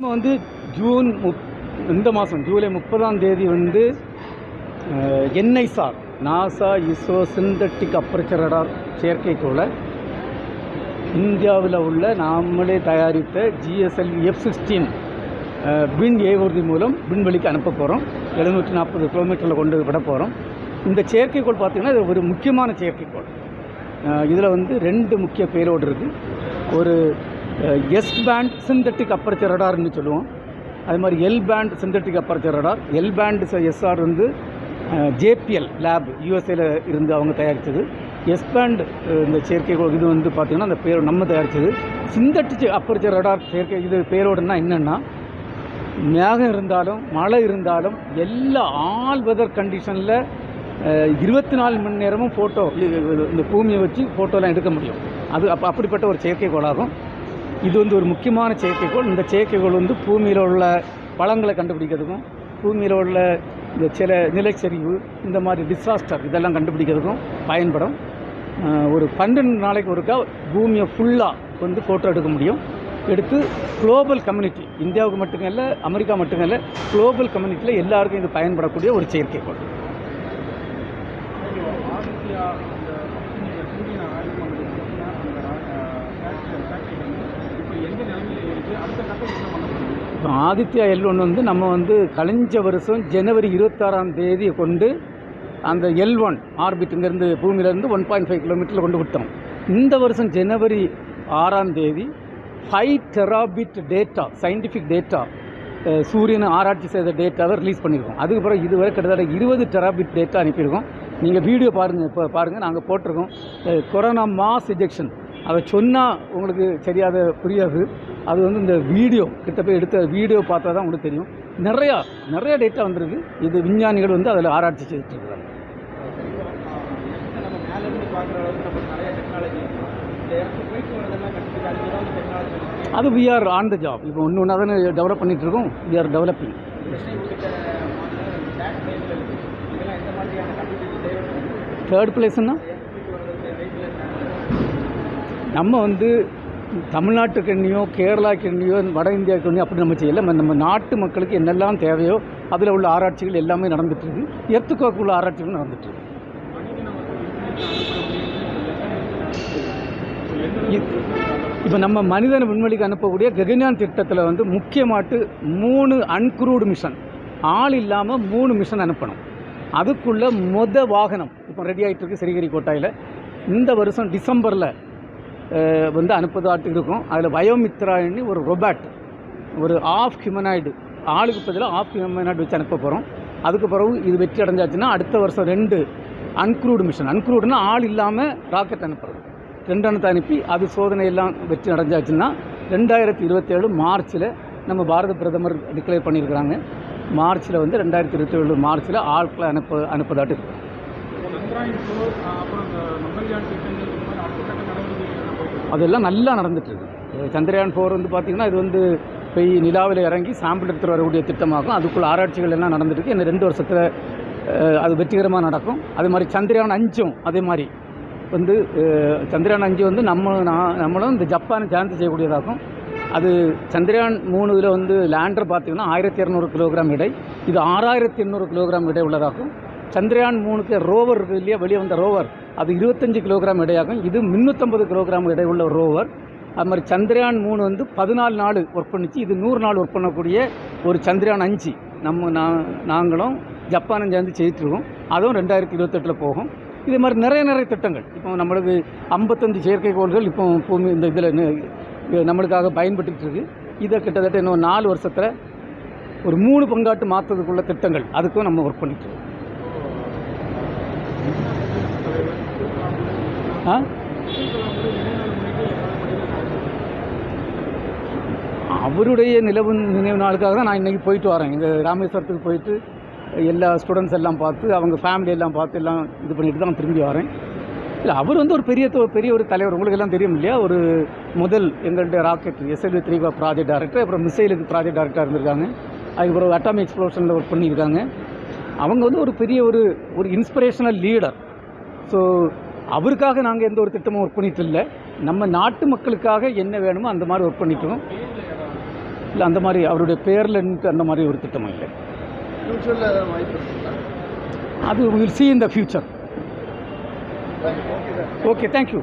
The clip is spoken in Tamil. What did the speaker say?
நம்ம வந்து இந்த மாதம் ஜூலை 30ஆம் தேதி வந்து NISAR NASA ISRO synthetic aperture radar செயற்கைக்கோளை இந்தியாவில் உள்ள நாமளே தயாரித்த GSLV F-16 விண் ஏவுறுதி மூலம் விண்வெளிக்கு அனுப்ப போகிறோம். 740 கிலோமீட்டரில் கொண்டு விட போகிறோம். இந்த செயற்கைக்கோள் பார்த்திங்கன்னா இது ஒரு முக்கியமான செயற்கைக்கோள். இதில் வந்து 2 முக்கிய பேலோடு இருக்குது. ஒரு எஸ் பேண்ட் சிந்தட்டிக் அப்பர்ச்சர் ரடார்னு சொல்லுவோம். அது மாதிரி L pant synthetic aperture radar. L pant SR வந்து JPL லேப் USA இருந்து அவங்க தயாரித்தது. எஸ் பேண்ட் இந்த செயற்கைக்கோள் இது வந்து பார்த்திங்கன்னா அந்த பேர் நம்ம தயாரித்தது. சிந்தட்டிக் அப்பர்ச்சர் ரடார் செயற்கை இது பேரோடுன்னா என்னென்னா, மேகம் இருந்தாலும் மழை இருந்தாலும் எல்லா ஆல் வெதர் கண்டிஷனில் 24 மணி நேரமும் ஃபோட்டோ இந்த பூமியை வச்சு ஃபோட்டோலாம் எடுக்க முடியும். அது அப்படிப்பட்ட ஒரு செயற்கைக்கோளாகும். இது வந்து ஒரு முக்கியமான செயற்கைக்கோள். இந்த செயற்கைக்கோள் வந்து பூமியில் உள்ள பழங்களை கண்டுபிடிக்கிறதுக்கும், பூமியில் உள்ள இந்த சில நிலச்சரிவு இந்த மாதிரி டிசாஸ்டர் இதெல்லாம் கண்டுபிடிக்கிறதுக்கும் பயன்படும். ஒரு 12 நாளைக்கு ஒருக்கா பூமியை ஃபுல்லாக வந்து ஃபோட்டோ எடுக்க முடியும். எடுத்து குளோபல் கம்யூனிட்டி, இந்தியாவுக்கு மட்டும் இல்லை, அமெரிக்கா மட்டும் இல்லை, குளோபல் கம்யூனிட்டியில் எல்லாருக்கும் இது பயன்படக்கூடிய ஒரு செயற்கைக்கோள். ஆதித்யா L1 வந்து நம்ம வந்து கழிஞ்ச வருஷம் ஜனவரி 26ஆம் தேதி கொண்டு அந்த L1 ஆர்பிட் இங்கேருந்து பூமியிலேருந்து 1.5 கிலோமீட்டரில் கொண்டு விட்டோம். இந்த வருஷம் ஜனவரி 6ஆம் தேதி 5 டெராபிட் டேட்டா, சயின்டிஃபிக் டேட்டா, சூரியனை ஆராய்ச்சி செய்த டேட்டாவை ரிலீஸ் பண்ணியிருக்கோம். அதுக்கப்புறம் இதுவரை கிட்டத்தட்ட 20 டெராபிட் டேட்டா அனுப்பியிருக்கோம். நீங்கள் வீடியோ பாருங்கள், இப்போ பாருங்கள், நாங்கள் போட்டிருக்கோம். கொரோனா மாஸ் எஜெக்ஷன் அதை சொன்னால் உங்களுக்கு சரியாக புரியாது. அது வந்து இந்த வீடியோ கிட்ட போய் எடுத்த வீடியோ பார்த்தா தான் உங்களுக்கு தெரியும். நிறையா டேட்டா வந்திருக்கு. இது விஞ்ஞானிகள் வந்து அதில் ஆராய்ச்சி செய்துட்டுருக்காங்க. அது we are on the job. இப்போ ஒன்று தானே டெவலப் பண்ணிகிட்ருக்கோம். we are developing. தேர்ட் பிளேஸ்ன்னா நம்ம வந்து தமிழ்நாட்டுக்கு எண்ணியோ கேரளாவுக்கு எண்ணியோ வட இந்தியாவுக்கு எண்ணியோ அப்படி நம்ம செய்யலை. நம்ம நாட்டு மக்களுக்கு என்னெல்லாம் தேவையோ அதில் உள்ள ஆராய்ச்சிகள் எல்லாமே நடந்துகிட்ருக்கு. எர்த்துக்கோக்கு உள்ள ஆராய்ச்சிகள் நடந்துகிட்ருக்கு. இப்போ நம்ம மனிதனை விண்வெளிக்கு அனுப்பக்கூடிய ககன்யான் திட்டத்தில் வந்து முக்கியமாட்டு 3 அன்க்ரூடு மிஷன், ஆள் இல்லாமல் 3 மிஷன் அனுப்பணும். அதுக்குள்ளே வாகனம் இப்போ ரெடி ஆகிட்டு இருக்கு ஸ்ரீஹரிகோட்டாயில். இந்த வருஷம் டிசம்பரில் வந்து அனுப்புதாட்டு இருக்கும். அதில் வயோமித்ரான்னு ஒரு ரொபாட், ஒரு ஆஃப் ஹியூமனாய்டு, ஆளுக்கு பதிலாக ஆஃப் ஹியூமனாய்டு வச்சு அனுப்ப போகிறோம். அதுக்கு பிறகு இது வெற்றி அடைஞ்சாச்சுன்னா அடுத்த வருஷம் 2 அன்க்ரூடு மிஷன், அன்க்ரூடுன்னா ஆள் இல்லாமல் ராக்கெட் அனுப்புறது, 2 அனுப்பி அனுப்பி அது சோதனையெல்லாம் வெற்றி அடைஞ்சாச்சுன்னா 2027 மார்ச்சில் நம்ம பாரத பிரதமர் டிக்ளேர் பண்ணியிருக்கிறாங்க. மார்ச்சில் வந்து 2027 மார்ச்சில் ஆட்களை அனுப்பதாட்டு இருக்கு. அதெல்லாம் நல்லா நடந்துகிட்ருக்கு. சந்திரயான் 4 வந்து பார்த்திங்கன்னா இது வந்து போய் நிலாவில் இறங்கி சாம்பிள் எடுத்துகிட்டு வரக்கூடிய திட்டமாகும். அதுக்குள்ள ஆராய்ச்சிகள் எல்லாம் நடந்துருக்கு. இன்னும் 2 வருஷத்தில் அது வெற்றிகரமாக நடக்கும். அதே மாதிரி சந்திரயான் 5 அதே மாதிரி வந்து சந்திரயான் 5 வந்து நம்மளும் இந்த ஜப்பானை சேர்ந்து செய்யக்கூடியதாகும். அது சந்திரயான் 3 வந்து லேண்டர் பார்த்திங்கன்னா 1200 கிலோகிராம் எடை, இது 6800 கிலோகிராம் எடை உள்ளதாகும். சந்திரயான் 3க்கு ரோவர் இருக்குது இல்லையா, வெளியே வந்த ரோவர், அது 25 கிலோகிராம் எடையாகும். இது 350 கிலோகிராம் எடை உள்ள ரோவர். அது மாதிரி சந்திரயான் 3 வந்து 14 நாள் ஒர்க் பண்ணிச்சு. இது 100 நாள் ஒர்க் பண்ணக்கூடிய ஒரு சந்திரயான் 5 நாங்களும் ஜப்பானும் சேர்ந்து செய்துட்ருக்கோம். அதுவும் 2028 போகும். இதே மாதிரி நிறைய திட்டங்கள். இப்போ நம்மளுக்கு 55 செயற்கைக்கோள்கள் இப்போ பூமி இந்த இதில் நம்மளுக்காக பயன்பட்டுக்கிட்டு இருக்குது. இதை கிட்டத்தட்ட இன்னும் 4 வருஷத்தில் ஒரு 3 பங்காட்டு மாற்றத்துக்குள்ள திட்டங்கள், அதுக்கும் நம்ம ஒர்க் பண்ணிட்டுருக்கோம். அவருடைய நினைவு நாளுக்காக தான் நான் இன்றைக்கி போயிட்டு வரேன். இங்கே ராமேஸ்வரத்துக்கு போயிட்டு எல்லா ஸ்டூடெண்ட்ஸ் எல்லாம் பார்த்து, அவங்க ஃபேமிலி எல்லாம் பார்த்து எல்லாம் இது பண்ணிட்டு தான் திரும்பி வரேன். இல்லை, அவர் வந்து ஒரு பெரிய ஒரு தலைவர். உங்களுக்கு எல்லாம் தெரியும் இல்லையா, ஒரு முதல் எங்கள்கிட்ட ராக்கெட் SLV-3 ப்ராஜெக்ட் டைரக்டர், அப்புறம் மிசைலுக்கு ப்ராஜெக்ட் டைரக்டராக இருந்திருக்காங்க. அதுக்கப்புறம் அட்டாமிக் எக்ஸ்ப்ளோஷனில் ஒர்க் பண்ணியிருக்காங்க. அவங்க வந்து ஒரு பெரிய ஒரு இன்ஸ்பிரேஷனல் லீடர். ஸோ அவருக்காக நாங்கள் எந்த ஒரு திட்டமும் ஒர்க் பண்ணிட்டு இல்லை. நம்ம நாட்டு மக்களுக்காக என்ன வேணுமோ அந்த மாதிரி ஒர்க் பண்ணிட்டுருக்கோம். இல்லை அந்த மாதிரி அவருடைய பேரில் அந்த மாதிரி ஒரு திட்டமும் இல்லை. ஃபியூச்சரில் ஏதாவது வாய்ப்பு இருக்குங்களா? அது will see in the future. Okay. Okay, thank you.